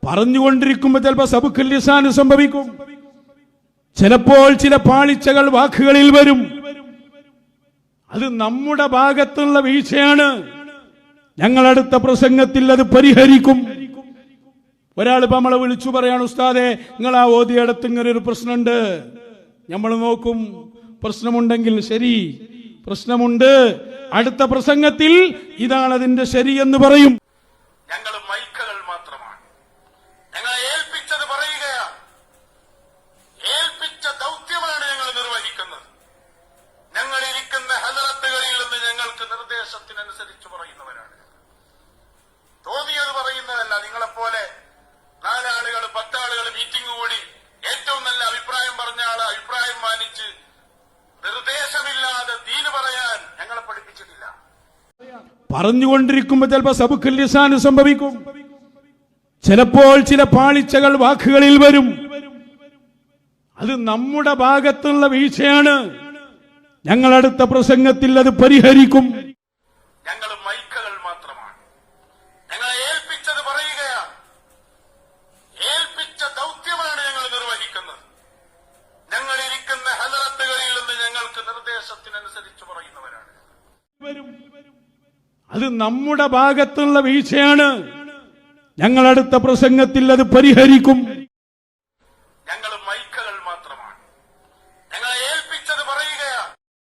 പറഞ്ഞുകൊണ്ടിരിക്കുമ്പോൾ ചിലപ്പോൾ സബുഖുൽ ലിസാൻ സംഭവിക്കും. ചിലപ്പോൾ ചില പാളിച്ചകൾ വാക്കുകളിൽ വരും. അത് നമ്മുടെ ഭാഗത്തുള്ള വീഴ്ചയാണ്. ഞങ്ങൾ അടുത്ത പ്രസംഗത്തിൽ അത് പരിഹരിക്കും. ഒരാൾ ഇപ്പൊ നമ്മളെ വിളിച്ചു പറയാണ്, ഉസ്താദെ നിങ്ങൾ ആ ഓതിയടത്ത് ഇങ്ങനെ ഒരു പ്രശ്നമുണ്ട്. നമ്മൾ നോക്കും, പ്രശ്നമുണ്ടെങ്കിൽ ശരി, പ്രശ്നമുണ്ട്, അടുത്ത പ്രസംഗത്തിൽ ഇതാണ് അതിന്റെ ശരി എന്ന് പറയും. ഞങ്ങൾ മൈക്കുകൾ മാത്രമാണ്. ഞങ്ങളെ ഏൽപ്പിച്ചത് പറയുകയാണ്. ഏൽപ്പിച്ച ദൗത്യമാണ് ഞങ്ങൾ നിർവഹിക്കുന്നത്. ഞങ്ങൾ ഇരിക്കുന്ന ഹദറത്തുകളിൽ നിന്ന് ഞങ്ങൾക്ക് നിർദ്ദേശത്തിനനുസരിച്ച് പറയുന്നവരാണ്. തോന്നിയത് പറയുന്നതല്ല. നിങ്ങളെപ്പോലെ 4 ആളുകൾ 10 ആളുകൾ മീറ്റിംഗ് കൂടി ഏറ്റവും നല്ല അഭിപ്രായം പറഞ്ഞ ആള് അഭിപ്രായം മാനിച്ച് നിർദ്ദേശമില്ലാതെ ദീന് പറയാൻ ഞങ്ങളെ പഠിപ്പിച്ചിട്ടില്ല. പറഞ്ഞുകൊണ്ടിരിക്കുമ്പോൾ ചിലപ്പോൾ സബുഖുൽ ലിസാൻ സംഭവിക്കും. ചിലപ്പോൾ ചില പാളിച്ചകൾ വാക്കുകളിൽ വരും. അത് നമ്മുടെ ഭാഗത്തുള്ള വീഴ്ചയാണ്. ഞങ്ങൾ അടുത്ത പ്രസംഗത്തിൽ അത് പരിഹരിക്കും. ഞങ്ങൾ മൈക്കുകൾ മാത്രമാണ്. ഞങ്ങളെ ഏൽപ്പിച്ചത് പറയുകയാണ്. ഏൽപ്പിച്ച ദൗത്യമാണ് ഞങ്ങൾ നിർവഹിക്കുന്നത്. ഞങ്ങൾ ഇരിക്കുന്ന ഹദറത്തുകളിൽ നിന്ന് ഞങ്ങൾക്ക് നിർദ്ദേശത്തിനനുസരിച്ച് പറയുന്നവരാണ്. അത് നമ്മുടെ ഭാഗത്തുള്ള വീഴ്ചയാണ്. ഞങ്ങൾ അടുത്ത പ്രസംഗത്തിൽ അത് പരിഹരിക്കും.